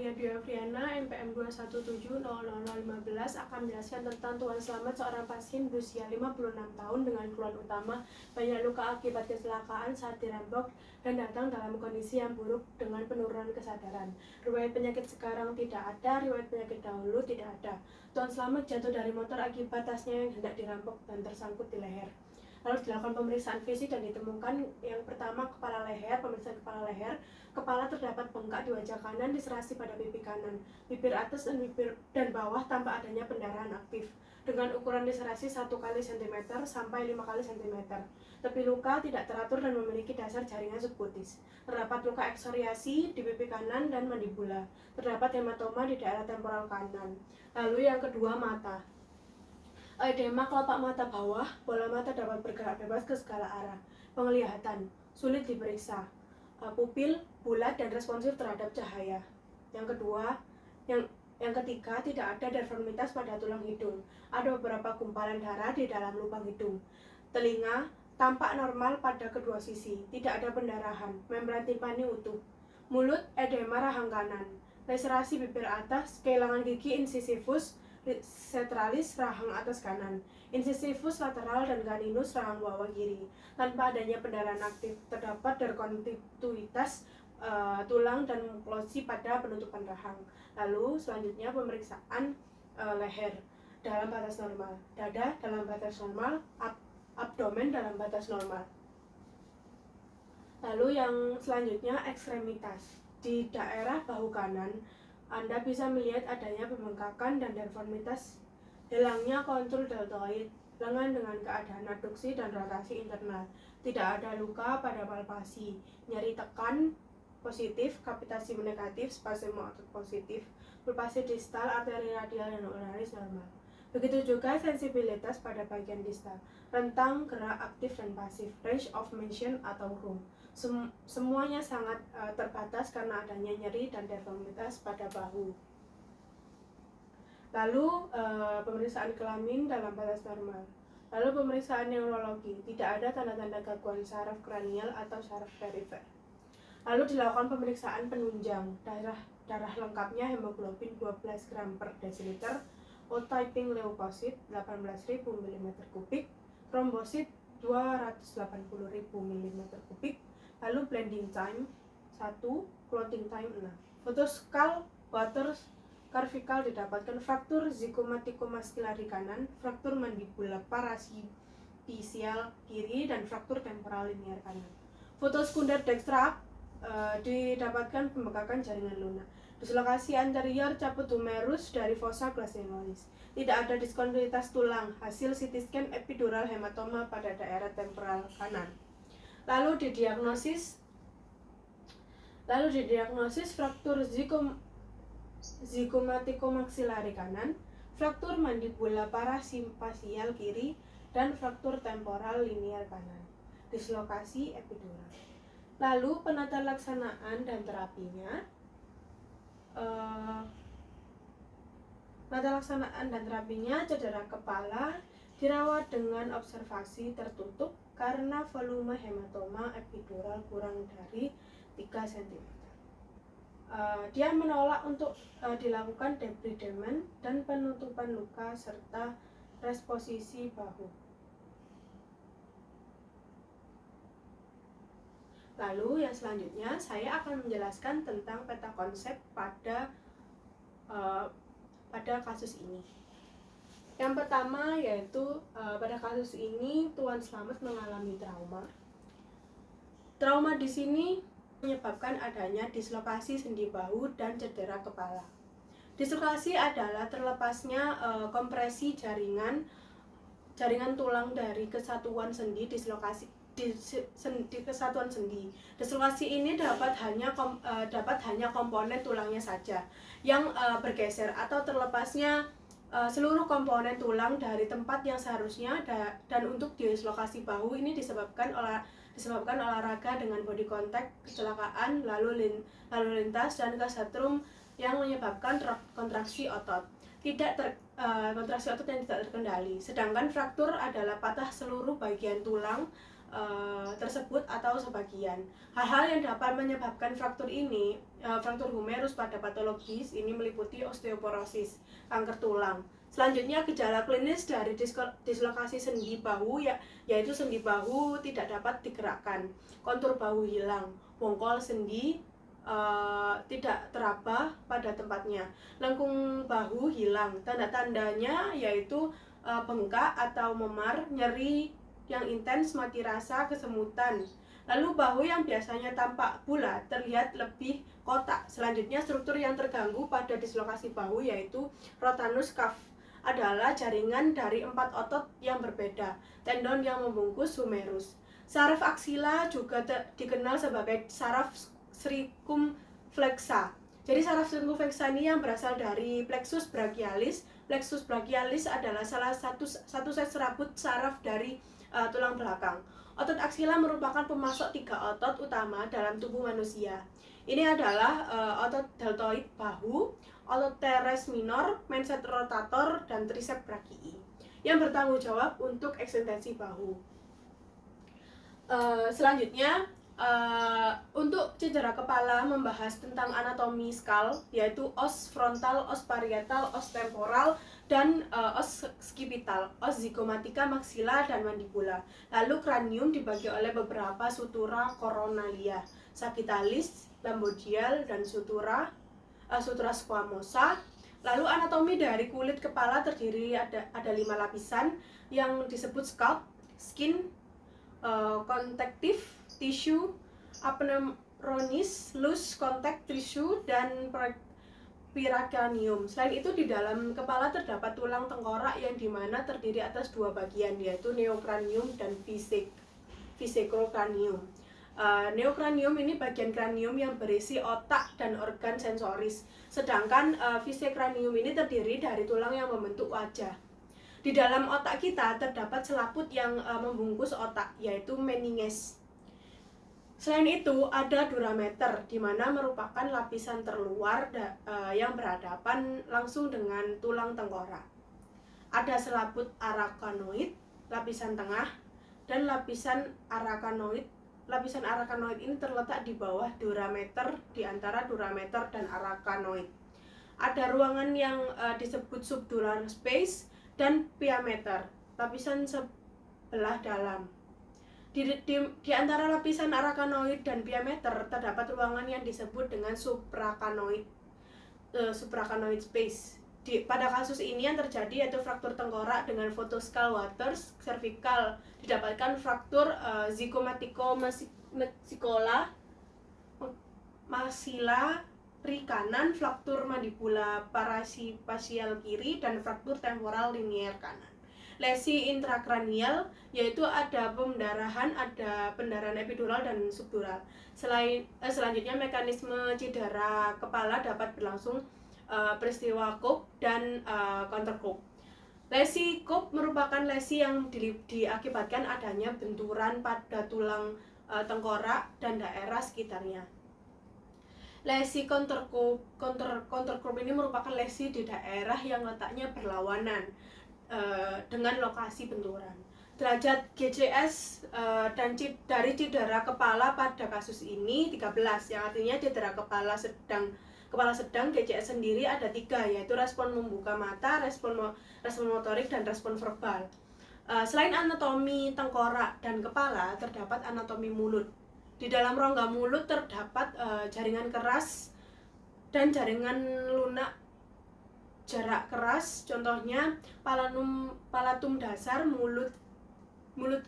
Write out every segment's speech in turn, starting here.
saya Dwi Afriana, NPM 217000015 akan menjelaskan tentang Tuan Slamet, seorang pasien berusia 56 tahun dengan keluhan utama banyak luka akibat kecelakaan saat dirampok dan datang dalam kondisi yang buruk dengan penurunan kesadaran. Riwayat penyakit sekarang tidak ada, riwayat penyakit dahulu tidak ada. Tuan Slamet jatuh dari motor akibat tasnya yang hendak dirampok dan tersangkut di leher. Lalu dilakukan pemeriksaan fisik dan ditemukan yang pertama kepala leher, pemeriksaan kepala leher. Kepala terdapat bengkak di wajah kanan, diserasi pada pipi kanan, bibir atas dan bibir dan bawah tanpa adanya pendarahan aktif. Dengan ukuran diserasi 1 kali cm sampai 5 kali cm. Tepi luka tidak teratur dan memiliki dasar jaringan subkutis. Terdapat luka eksoriasi di pipi kanan dan mandibula. Terdapat hematoma di daerah temporal kanan. Lalu yang kedua, mata. Edema kelopak mata bawah, bola mata dapat bergerak bebas ke segala arah. Penglihatan, sulit diperiksa. Pupil bulat dan responsif terhadap cahaya. Yang ketiga, tidak ada deformitas pada tulang hidung. Ada beberapa gumpalan darah di dalam lubang hidung. Telinga tampak normal pada kedua sisi, tidak ada pendarahan. Membran timpani utuh. Mulut, edema rahang kanan. Laserasi bibir atas, kehilangan gigi incisivus centralis rahang atas kanan, incisivus lateral dan caninus rahang bawah kiri. Tanpa adanya pendarahan aktif, terdapat derkontinuitas tulang dan muklosi pada penutupan rahang. Lalu selanjutnya pemeriksaan leher dalam batas normal, dada dalam batas normal, abdomen dalam batas normal. Lalu yang selanjutnya ekstremitas. Di daerah bahu kanan Anda bisa melihat adanya pembengkakan dan deformitas, hilangnya kontur deltoid lengan dengan keadaan adduksi dan rotasi internal. Tidak ada luka pada palpasi, nyeri tekan positif, kapitasi negatif, spasme otot positif, pulpasi distal, arteri radial dan uraris normal. Begitu juga sensibilitas pada bagian distal, rentang gerak aktif dan pasif, range of motion atau ROM. Semuanya sangat terbatas karena adanya nyeri dan deformitas pada bahu. Lalu pemeriksaan kelamin dalam batas normal. Lalu pemeriksaan neurologi, tidak ada tanda-tanda gangguan saraf kranial atau saraf perifer. Lalu dilakukan pemeriksaan penunjang, darah lengkapnya hemoglobin 12 gram per desiliter, O-typing leukosit 18.000 mm3, trombosit 280.000 mm3. Lalu blending time 1, clotting time 6. Foto skull water cervical didapatkan fraktur zygomaticomaxillary di kanan, fraktur mandibula parasipisial kiri, dan fraktur temporal linear kanan. Foto sekunder dextra didapatkan pembengkakan jaringan lunak. Dislokasi anterior caput humerus dari fossa glacinolis. Tidak ada diskontinuitas tulang. Hasil CT scan epidural hematoma pada daerah temporal kanan. Lalu didiagnosis fraktur zygomaticomaxillary kanan, fraktur mandibula parasipasial kiri, dan fraktur temporal linear kanan. Dislokasi epidural. Lalu penata laksanaan dan terapinya. Cedera kepala dirawat dengan observasi tertutup karena volume hematoma epidural kurang dari 3 cm. Dia menolak untuk dilakukan debridement dan penutupan luka serta resposisi bahu. Lalu yang selanjutnya saya akan menjelaskan tentang peta konsep pada kasus ini. Yang pertama yaitu pada kasus ini Tuan Slamet mengalami trauma. Trauma di sini menyebabkan adanya dislokasi sendi bahu dan cedera kepala. Dislokasi adalah terlepasnya kompresi jaringan tulang dari kesatuan sendi dislokasi di kesatuan sendi. Dislokasi ini dapat hanya komponen tulangnya saja yang bergeser atau terlepasnya seluruh komponen tulang dari tempat yang seharusnya, dan untuk dislokasi bahu ini disebabkan olahraga dengan body contact, kecelakaan, lalu lintas, dan kesetrum yang menyebabkan kontraksi otot. Kontraksi otot yang tidak terkendali. Sedangkan fraktur adalah patah seluruh bagian tulang tersebut atau sebagian. Hal-hal yang dapat menyebabkan fraktur ini fraktur humerus pada patologis ini meliputi osteoporosis, kanker tulang. Selanjutnya gejala klinis dari dislokasi sendi bahu yaitu sendi bahu tidak dapat digerakkan, kontur bahu hilang, bongkol sendi tidak teraba pada tempatnya, lengkung bahu hilang. Tanda-tandanya yaitu bengkak atau memar, nyeri yang intens, mati rasa, kesemutan. Lalu bahu yang biasanya tampak bulat terlihat lebih kotak. Selanjutnya struktur yang terganggu pada dislokasi bahu yaitu rotatus cuff adalah jaringan dari 4 otot yang berbeda, tendon yang membungkus humerus. Saraf aksila juga dikenal sebagai saraf circumflexa. Jadi saraf circumflexa ini yang berasal dari plexus brachialis. Plexus brachialis adalah salah satu set serabut saraf dari tulang belakang. Otot aksila merupakan pemasok 3 otot utama dalam tubuh manusia. Ini adalah otot deltoid bahu, otot teres minor, meniscus rotator, dan triceps brachii yang bertanggung jawab untuk ekstensi bahu. Selanjutnya, untuk cedera kepala membahas tentang anatomi skull, yaitu os frontal, os parietal, os temporal, dan os occipital, os zygomatica, maxilla, dan mandibula. Lalu kranium dibagi oleh beberapa sutura coronalia, sagittalis, lambodial, dan sutura squamosa. Lalu anatomi dari kulit kepala terdiri ada 5 lapisan yang disebut scalp, skin, connective tissue, apneumoronis, loose contact tissue, dan pericranium. Selain itu, di dalam kepala terdapat tulang tengkorak yang dimana terdiri atas 2 bagian, yaitu neocranium dan versicolocranium. Neocranium ini bagian kranium yang berisi otak dan organ sensoris, sedangkan versicolocranium ini terdiri dari tulang yang membentuk wajah. Di dalam otak kita terdapat selaput yang membungkus otak, yaitu meninges. Selain itu, ada durameter, di mana merupakan lapisan terluar yang berhadapan langsung dengan tulang tengkorak. Ada selaput arachnoid, lapisan tengah, dan lapisan arachnoid. Lapisan arachnoid ini terletak di bawah durameter, di antara durameter dan arachnoid. Ada ruangan yang disebut subdural space dan piameter, lapisan sebelah dalam. Di antara lapisan arachnoid dan piameter terdapat ruangan yang disebut dengan suprachnoid space. Pada kasus ini yang terjadi yaitu fraktur tengkorak dengan photoskull waters cervical, didapatkan fraktur zygomatico-maxilla kanan, fraktur mandibula parasipasial kiri, dan fraktur temporal linier kanan. Lesi intrakranial yaitu ada pendarahan epidural dan subdural. Selanjutnya mekanisme cedera kepala dapat berlangsung peristiwa Cope dan counter Cope. Lesi Cope merupakan lesi yang diakibatkan adanya benturan pada tulang tengkorak dan daerah sekitarnya. Lesi counter Cope ini merupakan lesi di daerah yang letaknya berlawanan dengan lokasi benturan. Derajat GCS dari cedera kepala pada kasus ini 13, yang artinya cedera kepala sedang GCS sendiri ada 3, yaitu respon membuka mata, respon motorik, dan respon verbal. Selain anatomi tengkorak dan kepala, terdapat anatomi mulut. Di dalam rongga mulut terdapat jaringan keras dan jaringan lunak jarak keras, contohnya palatum dasar, mulut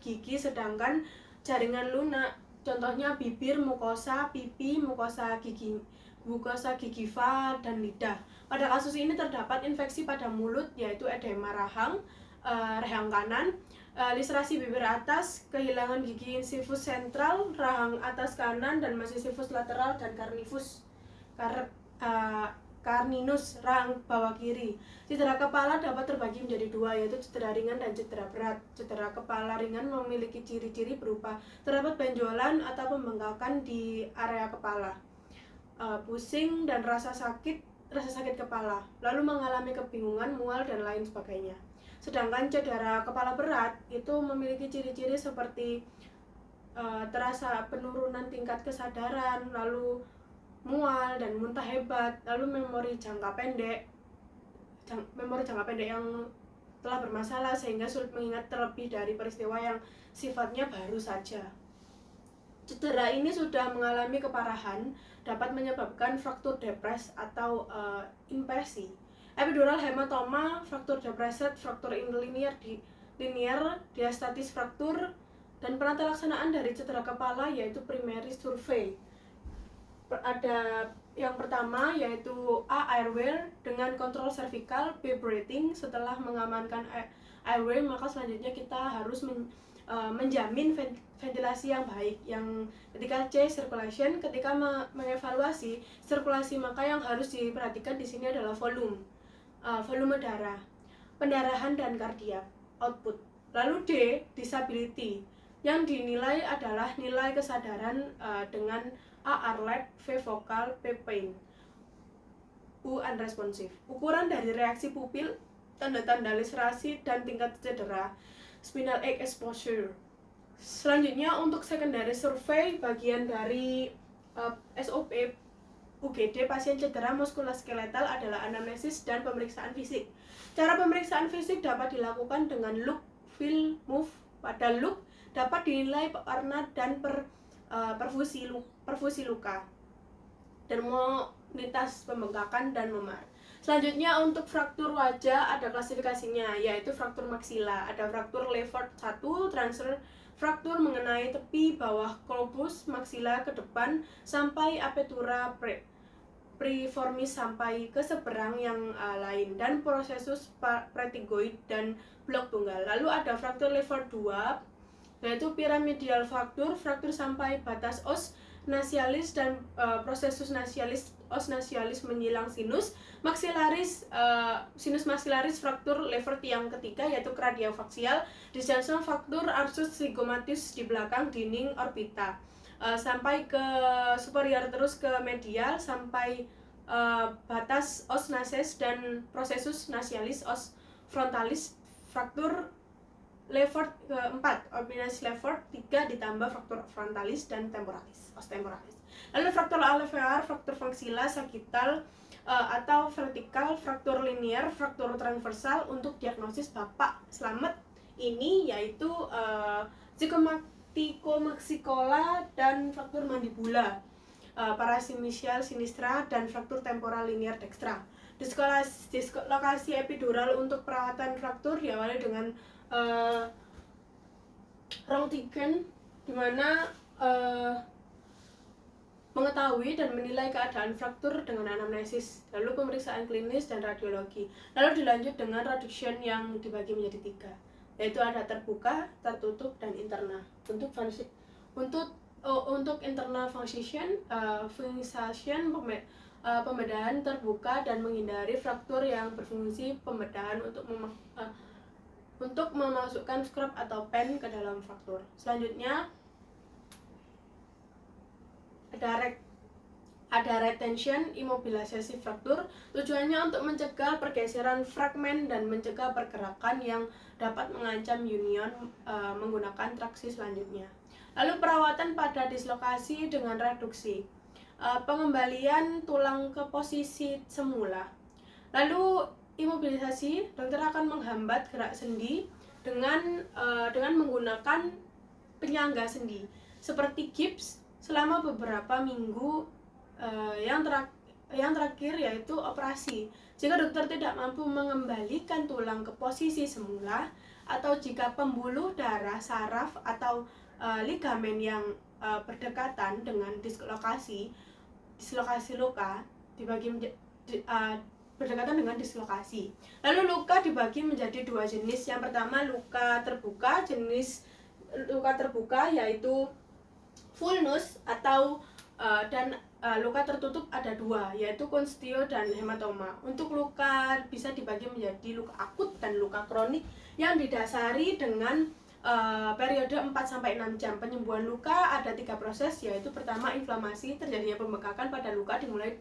gigi, sedangkan jaringan lunak contohnya bibir, mukosa pipi, mukosa gigiva, dan lidah. Pada kasus ini terdapat infeksi pada mulut yaitu edema rahang kanan, liserasi bibir atas, kehilangan gigi incisifus sentral, rahang atas kanan, dan masisifus lateral, dan carninus, rahang bawah kiri. Cedera kepala dapat terbagi menjadi 2, yaitu cedera ringan dan cedera berat. Cedera kepala ringan memiliki ciri-ciri berupa terdapat benjolan atau pembengkakan di area kepala, pusing dan rasa sakit kepala, lalu mengalami kebingungan, mual, dan lain sebagainya. Sedangkan cedera kepala berat itu memiliki ciri-ciri seperti terasa penurunan tingkat kesadaran, lalu mual dan muntah hebat. Lalu memori jangka pendek yang telah bermasalah sehingga sulit mengingat terlebih dari peristiwa yang sifatnya baru saja. Cedera ini sudah mengalami keparahan dapat menyebabkan fraktur depres atau impresi, epidural hematoma, fraktur depreset, fraktur linear diastatis fraktur, dan penata laksanaan dari cedera kepala yaitu primary survey. Ada yang pertama yaitu A. Airway dengan kontrol cervical, B. Breathing. Setelah mengamankan airway, maka selanjutnya kita harus menjamin ventilasi yang baik. Yang ketiga C. Circulation. Ketika mengevaluasi sirkulasi, maka yang harus diperhatikan di sini adalah volume darah, pendarahan dan kardiak output. Lalu D. Disability, yang dinilai adalah nilai kesadaran dengan A. Arlet, V. Vokal, P. Pain, U. Unresponsive. Ukuran dari reaksi pupil, tanda-tanda laserasi, dan tingkat cedera, spinal egg exposure. Selanjutnya untuk secondary survey, bagian dari SOP UGD pasien cedera muskuloskeletal adalah anamnesis dan pemeriksaan fisik. Cara pemeriksaan fisik dapat dilakukan dengan look, feel, move. Pada look dapat dinilai warna dan perfusi luka, termomitas pembengkakan dan memar. Selanjutnya untuk fraktur wajah ada klasifikasinya, yaitu fraktur maksila, ada fraktur Lefort 1, transfer fraktur mengenai tepi bawah globus maksila ke depan sampai apertura preformis sampai ke seberang yang lain, dan prosesus pretigoid dan blok tunggal. Lalu ada fraktur Lefort 2, yaitu piramidal fraktur sampai batas os nasialis dan prosesus os nasialis menyilang sinus maksilaris, sinus maksilaris fraktur Lefort yang ketiga yaitu kradiofaksial, disjunction fraktur arsus zygomatis di belakang dinding orbita, sampai ke superior terus ke medial sampai batas os nases dan prosesus nasialis os frontalis fraktur Lefort ke-4, orbinasi Lefort 3 ditambah fraktur frontalis dan temporalis, os temporalis. Lalu fraktur alveolar, fraktur maksila sagittal atau vertikal, fraktur linear, fraktur transversal. Untuk diagnosis Bapak Slamet ini yaitu zygomaticomaxilla dan fraktur mandibula, parasinisial sinistra dan fraktur temporal linear dextra. Dislokasi epidural untuk perawatan fraktur diawali dengan Röntgen, di mana mengetahui dan menilai keadaan fraktur dengan anamnesis, lalu pemeriksaan klinis dan radiologi. Lalu dilanjut dengan reduction yang dibagi menjadi 3, yaitu ada terbuka, tertutup, dan interna. Untuk internal fixation, pembedahan terbuka dan menghindari fraktur yang berfungsi pembedahan untuk memasukkan scrub atau pen ke dalam fraktur. Selanjutnya ada retention imobilisasi fraktur, tujuannya untuk mencegah pergeseran fragmen dan mencegah pergerakan yang dapat mengancam union menggunakan traksi selanjutnya. Lalu perawatan pada dislokasi dengan reduksi, pengembalian tulang ke posisi semula. Lalu imobilisasi, dokter akan menghambat gerak sendi dengan menggunakan penyangga sendi seperti gips selama beberapa minggu. Yang terakhir yaitu operasi. Jika dokter tidak mampu mengembalikan tulang ke posisi semula, atau jika pembuluh darah, saraf atau ligamen yang berdekatan dengan dislokasi luka berdekatan dengan dislokasi. Lalu luka dibagi menjadi 2 jenis. Yang pertama luka terbuka. Jenis luka terbuka yaitu vulnus atau luka tertutup ada 2, yaitu constitio dan hematoma. Untuk luka bisa dibagi menjadi luka akut dan luka kronik yang didasari dengan periode 4-6 jam. Penyembuhan luka ada 3 proses, yaitu pertama inflamasi, terjadinya pembengkakan pada luka dimulai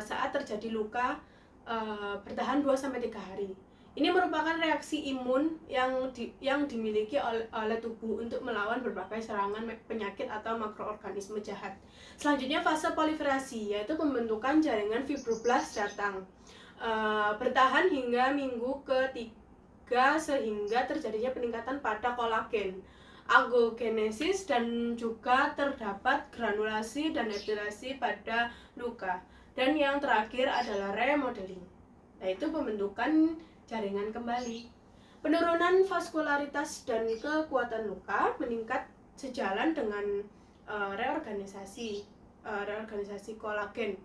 saat terjadi luka bertahan 2-3 hari. Ini merupakan reaksi imun yang dimiliki oleh tubuh untuk melawan berbagai serangan penyakit atau makroorganisme jahat. Selanjutnya fase proliferasi, yaitu pembentukan jaringan fibroblast datang. Bertahan hingga minggu ketiga sehingga terjadinya peningkatan pada kolagen, agogenesis, dan juga terdapat granulasi dan epilasi pada luka. Dan yang terakhir adalah remodeling, yaitu pembentukan jaringan kembali. Penurunan vaskularitas dan kekuatan luka meningkat sejalan dengan reorganisasi kolagen,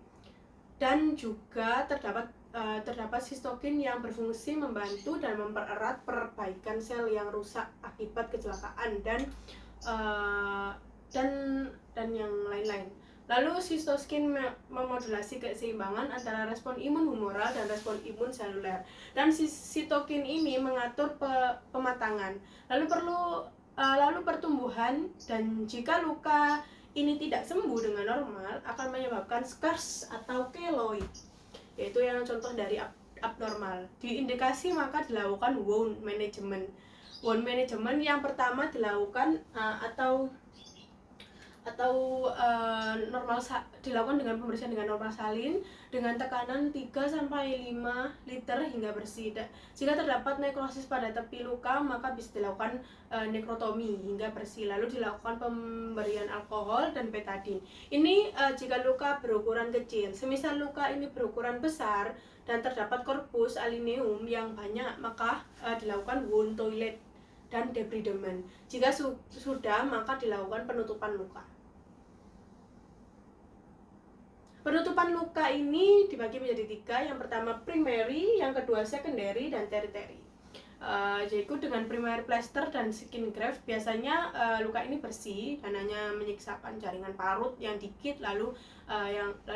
dan juga terdapat sistokin yang berfungsi membantu dan mempererat perbaikan sel yang rusak akibat kecelakaan dan yang lain-lain. Lalu sistokin memodulasi keseimbangan antara respon imun humoral dan respon imun seluler. Dan sitokin ini mengatur pematangan. Lalu pertumbuhan, dan jika luka ini tidak sembuh dengan normal akan menyebabkan scars atau keloid, yaitu yang contoh dari abnormal. Diindikasi maka dilakukan wound management. Wound management yang pertama dilakukan dilakukan dengan pembersihan dengan normal salin dengan tekanan 3-5 liter hingga bersih. Jika terdapat nekrosis pada tepi luka maka bisa dilakukan nekrotomi hingga bersih. Lalu dilakukan pemberian alkohol dan betadin. Ini jika luka berukuran kecil. Semisal luka ini berukuran besar dan terdapat korpus alineum yang banyak maka dilakukan wound toilet dan debridement. Jika sudah maka dilakukan penutupan luka. Penutupan luka ini dibagi menjadi 3. Yang pertama primary, yang kedua secondary, dan tertiary. Yaitu dengan primary plaster dan skin graft biasanya luka ini bersih dan hanya menyiksakan jaringan parut yang dikit, lalu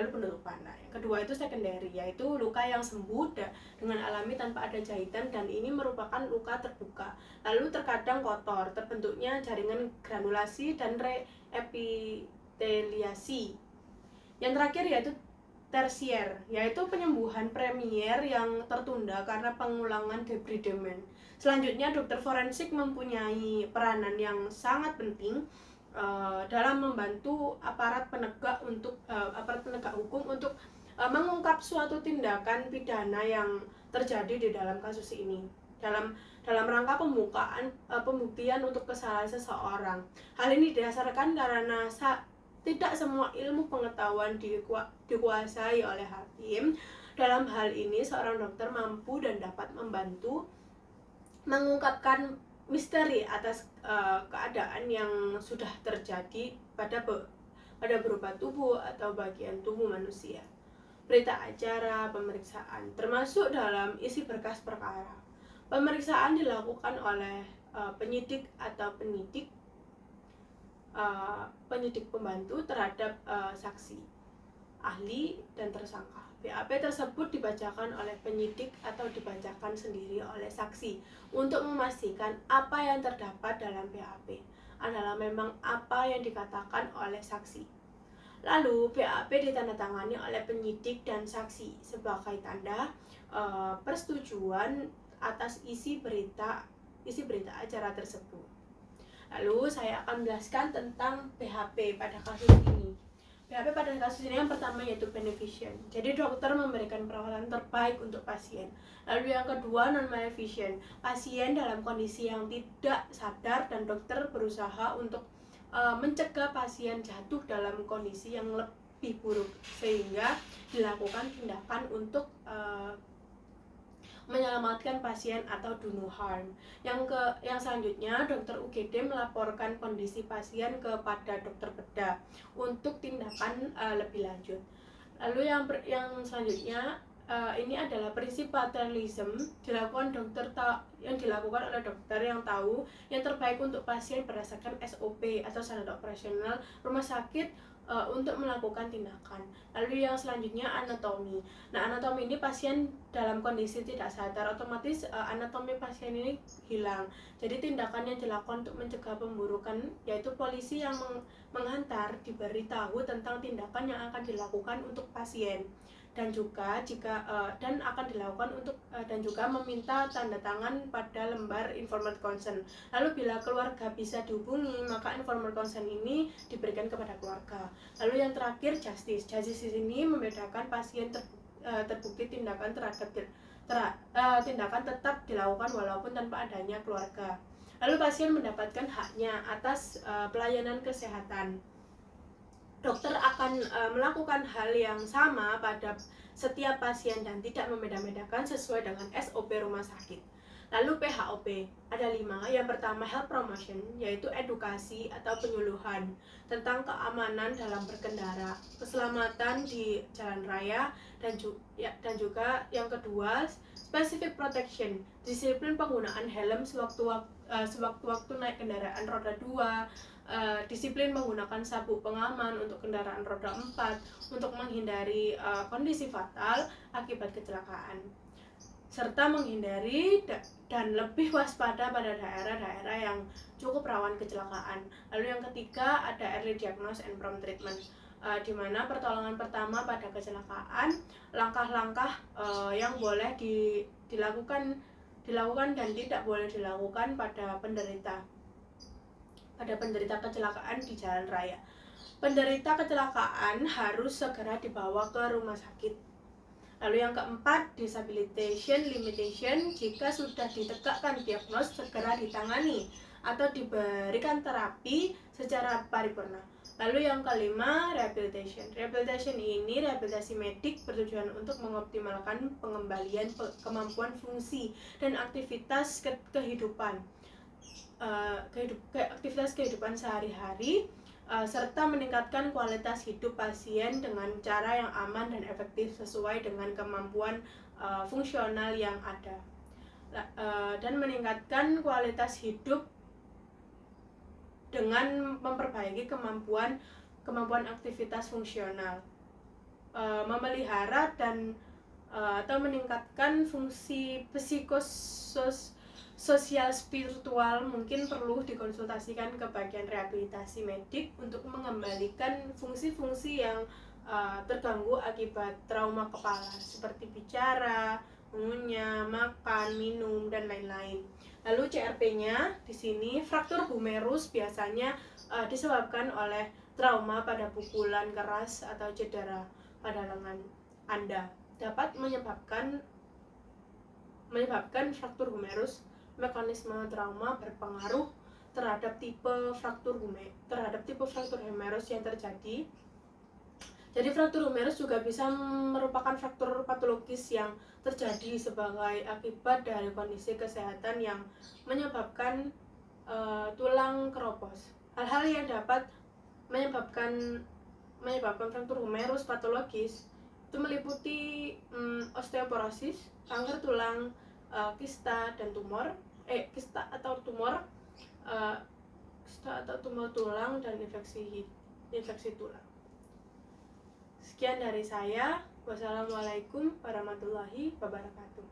penutupan. Nah, yang kedua itu secondary, yaitu luka yang sembuh dengan alami tanpa ada jahitan, dan ini merupakan luka terbuka. Lalu terkadang kotor, terbentuknya jaringan granulasi dan reepiteliasi. Yang terakhir yaitu tersier, yaitu penyembuhan premier yang tertunda karena pengulangan debridement. Selanjutnya dokter forensik mempunyai peranan yang sangat penting dalam membantu aparat penegak hukum untuk mengungkap suatu tindakan pidana yang terjadi di dalam kasus ini dalam rangka pembuktian untuk kesalahan seseorang. Hal ini didasarkan karena tidak semua ilmu pengetahuan dikuasai oleh hakim. Dalam hal ini, seorang dokter mampu dan dapat membantu mengungkapkan misteri atas keadaan yang sudah terjadi pada berupa tubuh atau bagian tubuh manusia. Berita acara, pemeriksaan, termasuk dalam isi berkas perkara. Pemeriksaan dilakukan oleh penyidik atau penyidik pembantu terhadap saksi, ahli, dan tersangka. BAP tersebut dibacakan oleh penyidik atau dibacakan sendiri oleh saksi untuk memastikan apa yang terdapat dalam BAP adalah memang apa yang dikatakan oleh saksi. Lalu BAP ditandatangani oleh penyidik dan saksi sebagai tanda persetujuan atas isi berita acara tersebut. Lalu saya akan menjelaskan tentang PHP pada kasus ini. PHP pada kasus ini yang pertama yaitu beneficent. Jadi dokter memberikan perawatan terbaik untuk pasien. Lalu yang kedua non-maleficent. Pasien dalam kondisi yang tidak sadar dan dokter berusaha untuk mencegah pasien jatuh dalam kondisi yang lebih buruk sehingga dilakukan tindakan untuk menyelamatkan pasien atau do no harm. Yang selanjutnya, dokter UGD melaporkan kondisi pasien kepada dokter bedah untuk tindakan lebih lanjut. Lalu yang selanjutnya ini adalah prinsip paternalism dilakukan oleh dokter yang tahu yang terbaik untuk pasien berdasarkan SOP atau standar operasional rumah sakit untuk melakukan tindakan. Lalu yang selanjutnya anatomi. Nah, anatomi ini pasien dalam kondisi tidak sadar, otomatis anatomi pasien ini hilang. Jadi tindakan yang dilakukan untuk mencegah pemburukan yaitu polisi yang menghantar diberitahu tentang tindakan yang akan dilakukan untuk pasien. dan juga dan akan dilakukan dan juga meminta tanda tangan pada lembar informed consent. Lalu bila keluarga bisa dihubungi, maka informed consent ini diberikan kepada keluarga. Lalu yang terakhir, justice di sini membedakan pasien terbukti tindakan tindakan tetap dilakukan walaupun tanpa adanya keluarga. Lalu pasien mendapatkan haknya atas pelayanan kesehatan. Dokter akan melakukan hal yang sama pada setiap pasien dan tidak membeda-bedakan sesuai dengan SOP rumah sakit. Lalu PHOP ada 5. Yang pertama, health promotion, yaitu edukasi atau penyuluhan tentang keamanan dalam berkendara, keselamatan di jalan raya, dan juga yang kedua, specific protection, disiplin penggunaan helm sewaktu-waktu naik kendaraan roda 2, disiplin menggunakan sabuk pengaman untuk kendaraan roda 4 untuk menghindari kondisi fatal akibat kecelakaan, serta menghindari dan lebih waspada pada daerah-daerah yang cukup rawan kecelakaan. Lalu yang ketiga ada early diagnosis and prompt treatment, di mana pertolongan pertama pada kecelakaan, langkah-langkah yang boleh dilakukan dan tidak boleh dilakukan pada penderita kecelakaan di jalan raya. Penderita kecelakaan harus segera dibawa ke rumah sakit. Lalu yang keempat, disabilitation limitation, jika sudah ditegakkan diagnos segera ditangani atau diberikan terapi secara paripurna. Lalu yang kelima, rehabilitation. Rehabilitation ini rehabilitasi medik bertujuan untuk mengoptimalkan pengembalian kemampuan fungsi dan aktivitas kehidupan sehari-hari, serta meningkatkan kualitas hidup pasien dengan cara yang aman dan efektif sesuai dengan kemampuan fungsional yang ada, dan meningkatkan kualitas hidup dengan memperbaiki kemampuan aktivitas fungsional, memelihara dan atau meningkatkan fungsi sosial spiritual. Mungkin perlu dikonsultasikan ke bagian rehabilitasi medik untuk mengembalikan fungsi-fungsi yang terganggu akibat trauma kepala seperti bicara, mengunyah, makan, minum, dan lain-lain. Lalu CRP-nya di sini, fraktur humerus biasanya disebabkan oleh trauma pada pukulan keras atau cedera pada lengan Anda, dapat menyebabkan fraktur humerus. Mekanisme trauma berpengaruh terhadap tipe fraktur humerus yang terjadi. Jadi fraktur humerus juga bisa merupakan fraktur patologis yang terjadi sebagai akibat dari kondisi kesehatan yang menyebabkan tulang keropos. Hal-hal yang dapat menyebabkan fraktur humerus patologis itu meliputi osteoporosis, kanker tulang, kista atau tumor tulang, dan infeksi tulang. Sekian dari saya. Wassalamualaikum warahmatullahi wabarakatuh.